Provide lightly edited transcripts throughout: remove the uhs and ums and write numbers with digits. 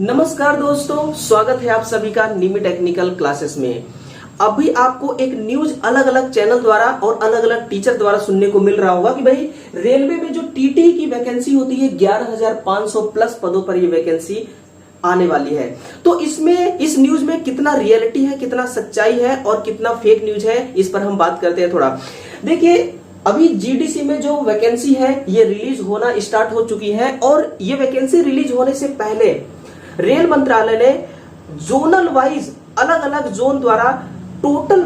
नमस्कार दोस्तों, स्वागत है आप सभी का निमी टेक्निकल क्लासेस में। अभी आपको एक न्यूज अलग अलग चैनल द्वारा और अलग अलग टीचर द्वारा सुनने को मिल रहा होगा कि भाई रेलवे में जो टीटी की वैकेंसी होती है 11,500 प्लस पदों पर ये वैकेंसी आने वाली है। तो इसमें इस न्यूज में कितना रियलिटी है, कितना सच्चाई है और कितना फेक न्यूज है, इस पर हम बात करते हैं थोड़ा। देखिए, अभी जीडीसी में जो वैकेंसी है ये रिलीज होना स्टार्ट हो चुकी है और ये वैकेंसी रिलीज होने से पहले रेल मंत्रालय ने जोनल वाइज अलग अलग जोन द्वारा टोटल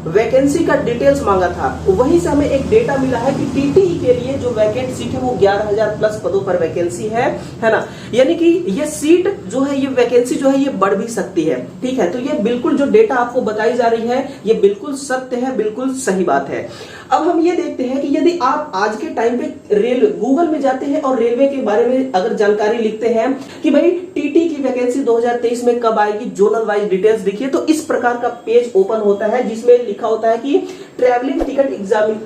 वैकेंसी का डिटेल्स मांगा था। वहीं से हमें एक डेटा मिला है कि टीटीई के लिए जो वैकेंट सीट है वो 11,000 प्लस पदों पर वैकेंसी है ना। यानी कि ये सीट जो है, ये वैकेंसी जो है ये बढ़ भी सकती है। ठीक है, तो ये बिल्कुल जो डेटा आपको बताई जा रही है ये बिल्कुल सत्य है, बिल्कुल सही बात है। अब हम ये देखते हैं कि यदि आप आज के टाइम पे गूगल में जाते हैं और रेलवे के बारे में अगर जानकारी लिखते हैं कि भाई टीटी की वैकेंसी 2023 में कब आएगी, जोनल वाइज डिटेल्स दिखिए, तो इस प्रकार का पेज ओपन होता है जिसमें लिखा होता है कि ट्रैवलिंग टिकट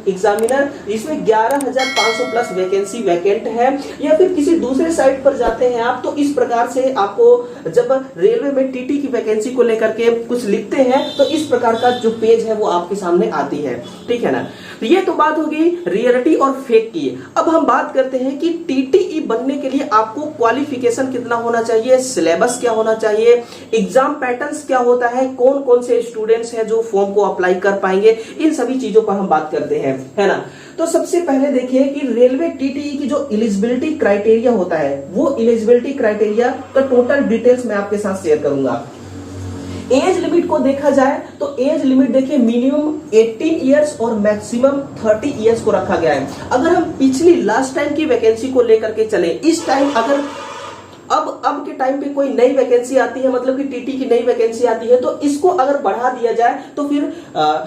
एग्जामिनर, इसमें 11,500 प्लस वैकेंसी वैकेंट है। या फिर किसी दूसरे साइट पर जाते हैं आप, तो इस प्रकार से आपको जब रेलवे में टीटी की वैकेंसी को लेकर के कुछ लिखते हैं तो इस प्रकार का जो पेज है वो आपके सामने आती है। ठीक है ना। ये तो बात होगी रियलिटी और फेक की। अब हम बात करते हैं कि टीटीई बनने के लिए आपको क्वालिफिकेशन कितना होना चाहिए, सिलेबस क्या होना चाहिए, एग्जाम पैटर्न्स क्या होता है, कौन कौन से स्टूडेंट्स हैं जो फॉर्म को अप्लाई कर पाएंगे, इन सभी चीजों पर हम बात करते हैं, है ना। तो सबसे पहले देखिए कि रेलवे टीटीई की जो एलिजिबिलिटी क्राइटेरिया होता है वो एलिजिबिलिटी क्राइटेरिया का टोटल डिटेल्स मैं आपके साथ शेयर करूंगा। एज लिमिट को देखा जाए तो एज लिमिट देखिए मिनिमम 18 इयर्स और मैक्सिमम 30 इयर्स को रखा गया है। अगर हम पिछली लास्ट टाइम की वैकेंसी को लेकर के चले, इस टाइम अगर अब के टाइम पे कोई नई वैकेंसी आती है, मतलब कि टीटी की नई वैकेंसी आती है, तो इसको अगर बढ़ा दिया जाए तो फिर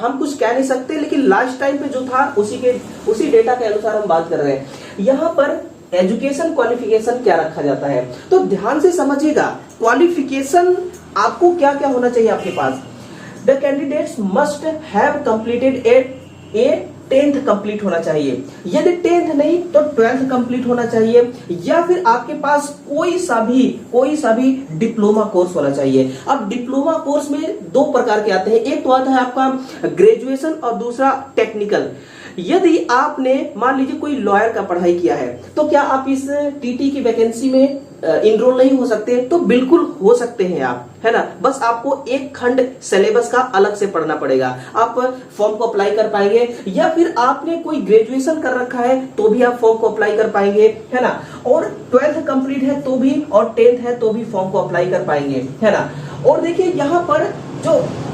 हम कुछ कह नहीं सकते। लेकिन लास्ट टाइम पे जो था उसी डेटा के अनुसार हम बात कर रहे हैं। यहाँ पर एजुकेशन क्वालिफिकेशन क्या रखा जाता है, तो ध्यान से समझिएगा। क्वालिफिकेशन आपको क्या क्या होना चाहिए आपके पास। The candidates must have completed a 10th complete होना चाहिए। यदि 10th नहीं तो 12th कंप्लीट होना चाहिए, या फिर आपके पास कोई सा भी डिप्लोमा कोर्स होना चाहिए। अब डिप्लोमा कोर्स में दो प्रकार के आते हैं, एक तो आता है आपका ग्रेजुएशन और दूसरा टेक्निकल। यदि आपने मान लीजिए कोई लॉयर का पढ़ाई किया है तो क्या आप इस टीटी की वैकेंसी में इनरोल नहीं हो सकते? तो बिल्कुल हो सकते हैं आप, है ना। बस आपको एक खंड सिलेबस का अलग से पढ़ना पड़ेगा, आप फॉर्म को अप्लाई कर पाएंगे। या फिर आपने कोई ग्रेजुएशन कर रखा है तो भी आप फॉर्म को अप्लाई कर पाएंगे, है ना। और 12th कंप्लीट है तो भी, और 10th है तो भी फॉर्म को अप्लाई कर पाएंगे, है ना। और देखिए यहाँ पर जो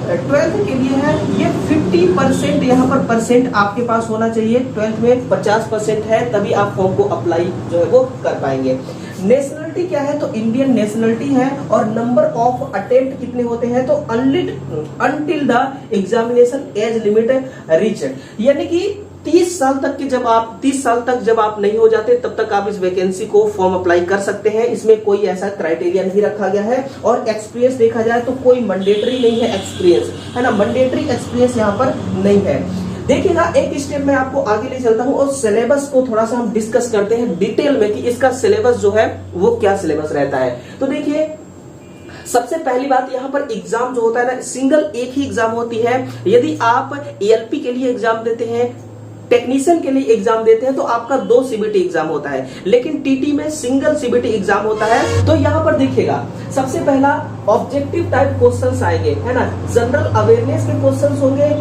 12th के लिए है ये 50% यहाँ पर परसेंट आपके पास होना चाहिए। 12th में 50% है तभी आप फॉर्म को अप्लाई जो है वो कर पाएंगे। नेशनलिटी क्या है, तो इंडियन नेशनलिटी है। और नंबर ऑफ अटेम्प्ट कितने होते हैं, तो until the examination age limit reach, यानी कि 30 साल तक जब आप नहीं हो जाते तब तक आप इस वैकेंसी को फॉर्म अप्लाई कर सकते हैं। इसमें कोई ऐसा क्राइटेरिया नहीं रखा गया है। और एक्सपीरियंस देखा जाए तो कोई मैंडेटरी नहीं है एक्सपीरियंस, है ना। मैंडेटरी एक्सपीरियंस यहाँ पर नहीं है। देखिएगा, एक स्टेप में आपको आगे ले चलता हूं और सिलेबस को थोड़ा सा हम डिस्कस करते हैं डिटेल में कि इसका सिलेबस जो है वो क्या सिलेबस रहता है। तो देखिए, सबसे पहली बात यहाँ पर एग्जाम जो होता है ना, सिंगल एक ही एग्जाम होती है। यदि आप एएलपी के लिए एग्जाम देते हैं, टेक्नीशियन के लिए एग्जाम देते हैं, तो आपका 2 सीबीटी एग्जाम होता है। लेकिन टीटी में सिंगल सीबीटी एग्जाम होता है। तो यहाँ पर देखिएगा, सबसे पहला ऑब्जेक्टिव टाइप क्वेश्चंस आएंगे, है ना। जनरल अवेयरनेस के क्वेश्चंस होंगे,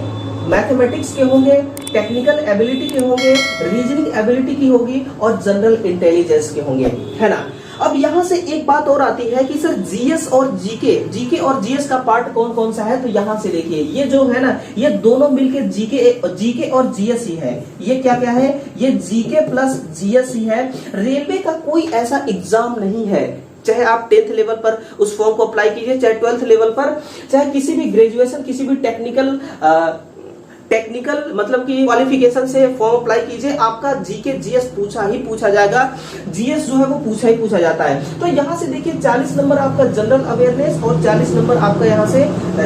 मैथमेटिक्स के होंगे, टेक्निकल एबिलिटी के होंगे, रीजनिंग एबिलिटी की होगी और जनरल इंटेलिजेंस के होंगे, है ना। अब यहां से एक बात और आती है कि सर जीएस और जीके और जीएस का पार्ट कौन कौन सा है, तो यहां से देखिए ये जो है ना, ये दोनों मिलके जीके और जीएस ही है। ये क्या क्या है, ये जीके प्लस जीएस ही है। रेलवे का कोई ऐसा एग्जाम नहीं है, चाहे आप 10th लेवल पर उस फॉर्म को अप्लाई कीजिए, चाहे 12th लेवल पर, चाहे किसी भी ग्रेजुएशन, किसी भी टेक्निकल मतलब कि क्वालिफिकेशन से फॉर्म अप्लाई कीजिए, आपका जीके जीएस पूछा जाएगा। जीएस जो है वो पूछा जाता है। तो यहाँ से देखिए 40 नंबर आपका जनरल अवेयरनेस और 40 नंबर आपका यहाँ से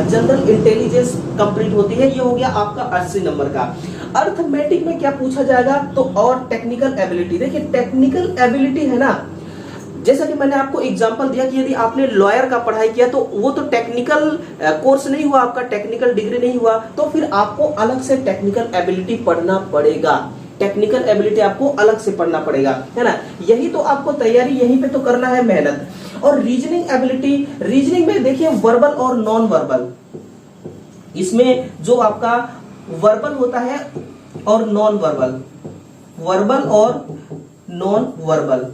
जनरल इंटेलिजेंस कंप्लीट होती है। ये हो गया आपका 80 नंबर का। अर्थमेटिक में क्या पूछा जाएगा, तो और टेक्निकल एबिलिटी। देखिए टेक्निकल एबिलिटी है ना, जैसा कि मैंने आपको एग्जांपल दिया कि यदि आपने लॉयर का पढ़ाई किया तो वो तो टेक्निकल कोर्स नहीं हुआ, आपका टेक्निकल डिग्री नहीं हुआ, तो फिर आपको अलग से टेक्निकल एबिलिटी पढ़ना पड़ेगा। टेक्निकल एबिलिटी आपको अलग से पढ़ना पड़ेगा, है ना। यही तो आपको तैयारी यहीं पे तो करना है, मेहनत। और रीजनिंग एबिलिटी, रीजनिंग में देखिए वर्बल और नॉन वर्बल, इसमें जो आपका वर्बल होता है और नॉन वर्बल, वर्बल और नॉन वर्बल,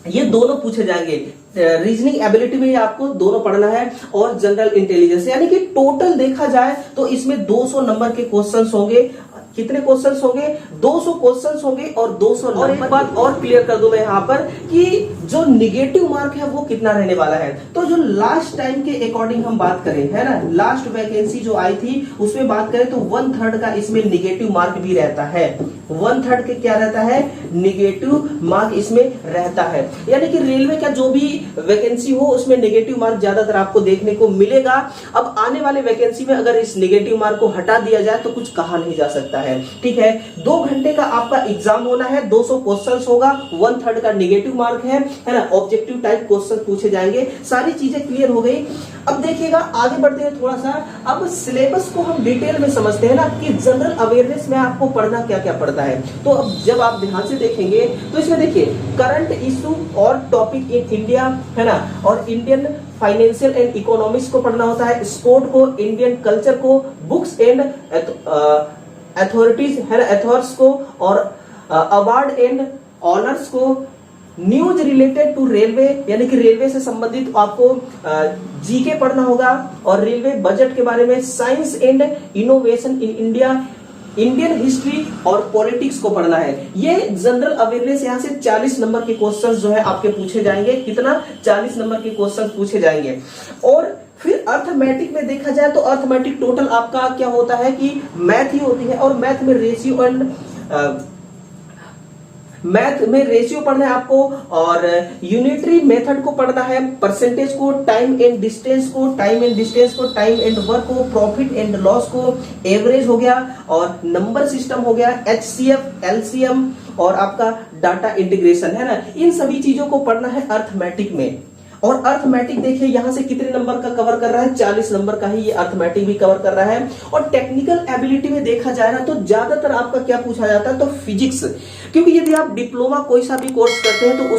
ये दोनों पूछे जाएंगे। रीजनिंग एबिलिटी में आपको दोनों पढ़ना है। और जनरल इंटेलिजेंस, यानी कि टोटल देखा जाए तो इसमें 200 नंबर के क्वेश्चंस होंगे। कितने क्वेश्चंस होंगे? 200 क्वेश्चंस होंगे और 200 नंबर। और एक बात और क्लियर कर दूं मैं यहाँ पर कि जो निगेटिव मार्क है वो कितना रहने वाला है। तो जो लास्ट टाइम के अकॉर्डिंग हम बात करें, है ना, लास्ट वैकेंसी जो आई थी उसमें बात करें तो 1/3 का इसमें निगेटिव मार्क भी रहता है। 1/3 के क्या रहता है? निगेटिव मार्क इसमें रहता है। यानी कि रेलवे का जो भी वैकेंसी हो उसमें निगेटिव मार्क ज्यादातर आपको देखने को मिलेगा। अब आने वाले वैकेंसी में अगर इस निगेटिव मार्क को हटा दिया जाए तो कुछ कहा नहीं जा सकता है। ठीक है, 2 घंटे का आपका एग्जाम होना है, 200 क्वेश्चंस होगा, 1/3 का निगेटिव मार्क है ना। ऑब्जेक्टिव टाइप क्वेश्चन पूछे जाएंगे। सारी चीजें क्लियर हो गई। अब देखिएगा आगे बढ़ते हैं थोड़ा सा। अब सिलेबस को हम डिटेल में समझते हैं ना कि जनरल अवेयरनेस में आपको पढ़ना क्या क्या पड़ता है। तो अब जब आप ध्यान से देखेंगे तो इसमें देखिए करंट इशू और टॉपिक इन इंडिया, है ना, और इंडियन फाइनेंशियल एंड इकोनॉमिक्स को पढ़ना होता है, स्पोर्ट को, इंडियन कल्चर को, बुक्स एंड अथॉरिटीज, है ना, अथॉर्स को, और अवार्ड एंड ऑनर्स को, न्यूज रिलेटेड टू रेलवे, यानी कि रेलवे से संबंधित आपको जीके पढ़ना होगा, और रेलवे बजट के बारे में, science and innovation in India, Indian history और पॉलिटिक्स को पढ़ना है। ये जनरल अवेयरनेस यहाँ से 40 नंबर के क्वेश्चंस जो है आपके पूछे जाएंगे। कितना? 40 नंबर के क्वेश्चंस पूछे जाएंगे। और फिर अर्थमेटिक में देखा जाए तो अर्थमेटिक टोटल आपका क्या होता है कि मैथ ही होती है, और मैथ में रेशियो एंड मैथ में रेशियो पढ़ना है आपको, और यूनिटरी मेथड को पढ़ना है, परसेंटेज को, टाइम एंड डिस्टेंस को, टाइम एंड डिस्टेंस को, टाइम एंड वर्क को, प्रॉफिट एंड लॉस को, एवरेज हो गया, और नंबर सिस्टम हो गया, HCF, LCM, और आपका डाटा इंटीग्रेशन, है ना। इन सभी चीजों को पढ़ना है अर्थमेटिक में। और अर्थमेटिक देखिए यहां से कितने नंबर का कवर कर रहा है? 40 नंबर का ही ये अर्थमेटिक भी कवर कर रहा है। और टेक्निकल एबिलिटी में देखा जाए ना तो ज्यादातर आपका क्या पूछा जाता है? तो फिजिक्स, क्योंकि यदि आप डिप्लोमा कोई सा भी कोर्स करते हैं तो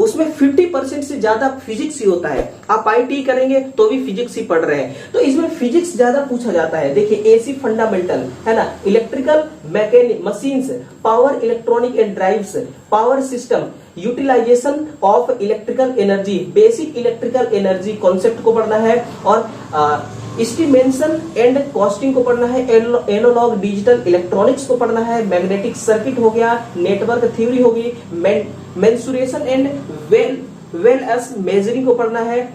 उसमें 50% से ज्यादा फिजिक्स ही होता है। आप IT करेंगे तो भी फिजिक्स ही पढ़ रहे हैं, तो इसमें फिजिक्स ज्यादा पूछा जाता है। देखिए AC फंडामेंटल, है ना, electrical mechanic machines, power electronic and drives, power system, utilisation of electrical energy, basic electrical energy concept को पढ़ना है, और एस्टिमेशन एंड कॉस्टिंग को पढ़ना है, एनालॉग डिजिटल इलेक्ट्रॉनिक्स को पढ़ना है, मैग्नेटिक सर्किट हो गया, नेटवर्क थ्योरी होगी, mensuration and well S measuring को पढ़ना है,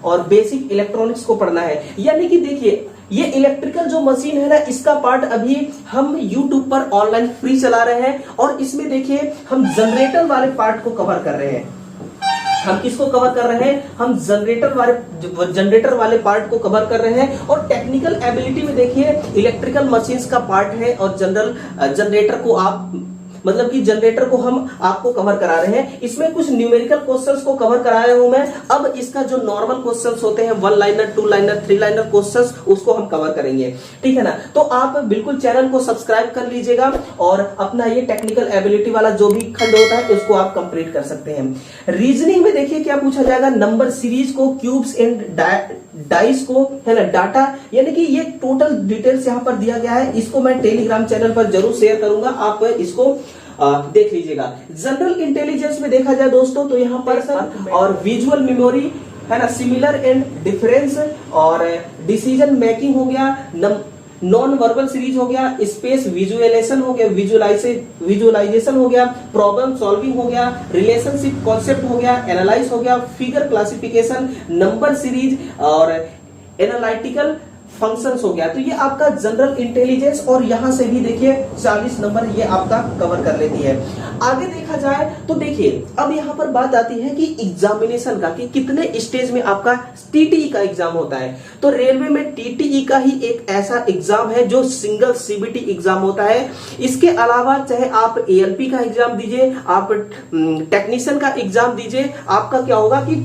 और बेसिक इलेक्ट्रॉनिक्स को पढ़ना है। यानी कि देखिए ये इलेक्ट्रिकल जो मशीन है ना, इसका पार्ट अभी हम YouTube पर ऑनलाइन फ्री चला रहे हैं, और इसमें देखिए हम जनरेटर वाले पार्ट को कवर कर रहे हैं। हम किसको कवर कर रहे हैं? हम जनरेटर वाले पार्ट को कवर कर रहे हैं। और टेक्निकल एबिलिटी में देखिए इलेक्ट्रिकल मशीन्स का पार्ट है, और जनरेटर को आप मतलब कि जनरेटर को हम आपको कवर करा रहे हैं। इसमें कुछ न्यूमेरिकल क्वेश्चंस को कवर कराया हूं मैं। अब इसका जो नॉर्मल क्वेश्चंस होते हैं 1 लाइनर, 2 लाइनर, 3 लाइनर क्वेश्चंस, उसको हम कवर करेंगे। ठीक है ना। तो आप बिल्कुल चैनल को सब्सक्राइब कर लीजिएगा, और अपना ये टेक्निकल एबिलिटी वाला जो भी खंड होता है उसको आप कंप्लीट कर सकते हैं। रीजनिंग में देखिए क्या पूछा जाएगा? नंबर सीरीज को, क्यूब्स एंड डाइस को, है ना, डाटा, यानी कि ये टोटल डिटेल्स यहाँ पर दिया गया है। इसको मैं टेलीग्राम चैनल पर जरूर शेयर करूंगा, आप इसको देख लीजिएगा। जनरल इंटेलिजेंस में देखा जाए दोस्तों तो यहाँ पर और विजुअल मेमोरी, है ना, सिमिलर एंड डिफरेंस, और डिसीजन मेकिंग हो गया, नॉन वर्बल सीरीज हो गया, स्पेस विजुअलाइजेशन हो गया, विजुअलाइजेशन हो गया, प्रॉब्लम सॉल्विंग हो गया, रिलेशनशिप कॉन्सेप्ट हो गया, एनालाइज हो गया, फिगर क्लासिफिकेशन, नंबर सीरीज, और एनालिटिकल फंक्शंस हो गया। तो ये आपका जनरल इंटेलिजेंस, और यहां से भी देखिए 40 नंबर ये आपका कवर कर लेती है। आगे देखा जाए तो देखिए अब यहां पर बात आती है कि एग्जामिनेशन का, कि कितने स्टेज में आपका टीटीई का एग्जाम होता है। तो रेलवे में टीटीई का ही एक ऐसा एग्जाम है जो सिंगल सीबीटी एग्जाम होता है। इसके अलावा चाहे आप एएलपी का एग्जाम दीजिए, आप टेक्नीशियन का एग्जाम दीजिए, आपका क्या होगा कि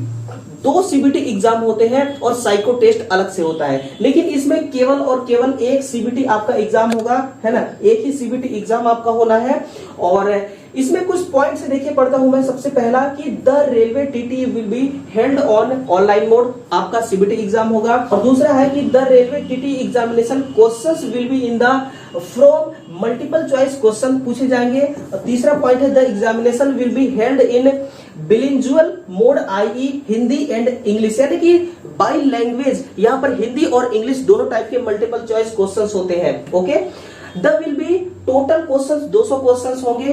2 सीबीटी एग्जाम होते हैं और साइको टेस्ट अलग से होता है। लेकिन इसमें केवल और केवल एक सीबीटी आपका एग्जाम होगा, है ना, एक ही सीबीटी एग्जाम आपका होना है। और इसमें कुछ पॉइंट से देखिए पढ़ता हूं मैं। सबसे पहला कि the railway TT will be held on online mode, आपका सीबीटी एग्जाम होगा। और दूसरा है कि the railway TT examination questions will be in the from multiple choice question पूछे जाएंगे। और तीसरा पॉइंट है the examination will be held in bilingual mode, I Hindi and English, यानी कि बाई लैंग्वेज, यहाँ पर हिंदी और इंग्लिश दोनों टाइप के मल्टीपल चॉइस क्वेश्चंस होते हैं। Okay, the will be total questions 200 questions होंगे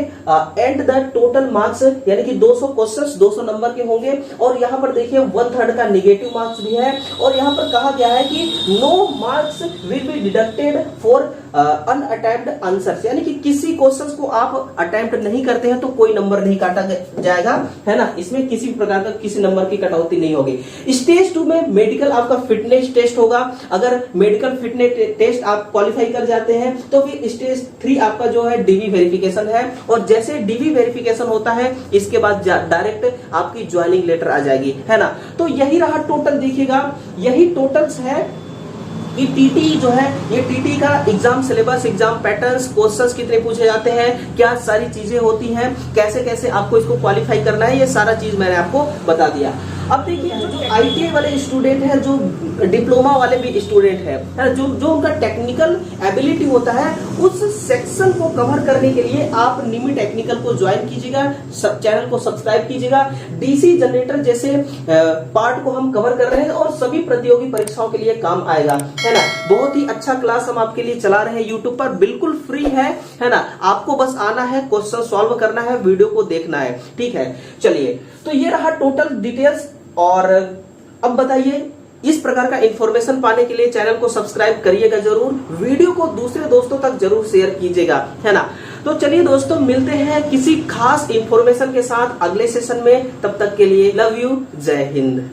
एंड द टोटल मार्क्स, यानी कि 200 क्वेश्चंस 200 नंबर के होंगे। और यहाँ पर देखिए 1/3 का निगेटिव मार्क्स भी है। और यहाँ पर कहा गया है कि no marks will be deducted for unattempt answers, यानी कि किसी क्वेश्चंस को आप अटेम्प्ट नहीं करते हैं तो कोई नंबर नहीं काटा जाएगा, है ना। इसमें किसी प्रकार का किसी नंबर की कटौती नहीं होगी। स्टेज 2 में मेडिकल आपका फिटनेस टेस्ट होगा। अगर मेडिकल फिटनेस टेस्ट आप क्वालिफाई कर जाते हैं तो फिर स्टेज 3 आपका जो है डीवी वेरिफिकेशन है। और जैसे डीवी वेरिफिकेशन होता है इसके बाद डायरेक्ट आपकी ज्वाइनिंग लेटर आ जाएगी, है ना। तो यही रहा टोटल, देखिएगा यही टोटल्स है कि टीटी जो है, ये टीटी का exam syllabus, exam patterns, questions कितने पूछे जाते हैं, क्या सारी चीजें होती हैं, कैसे कैसे आपको इसको क्वालिफाई करना है, ये सारा चीज मैंने आपको बता दिया। अब देखिए जो आईटीआई वाले स्टूडेंट है, जो डिप्लोमा वाले भी स्टूडेंट है, जो उनका टेक्निकल एबिलिटी होता है, उस सेक्शन को कवर करने के लिए आप निमी टेक्निकल को ज्वाइन कीजिएगा, चैनल को सब्सक्राइब कीजिएगा। डीसी जनरेटर जैसे पार्ट को हम कवर कर रहे हैं और सभी प्रतियोगी परीक्षाओं के लिए काम आएगा, है ना। बहुत ही अच्छा क्लास हम आपके लिए चला रहे हैं यूट्यूब पर, बिल्कुल फ्री है ना। आपको बस आना है, क्वेश्चन सॉल्व करना है, वीडियो को देखना है, ठीक है। चलिए, तो ये रहा टोटल डिटेल्स। और अब बताइए, इस प्रकार का इंफॉर्मेशन पाने के लिए चैनल को सब्सक्राइब करिएगा जरूर, वीडियो को दूसरे दोस्तों तक जरूर शेयर कीजिएगा, है ना। तो चलिए दोस्तों, मिलते हैं किसी खास इंफॉर्मेशन के साथ अगले सेशन में। तब तक के लिए लव यू, जय हिंद।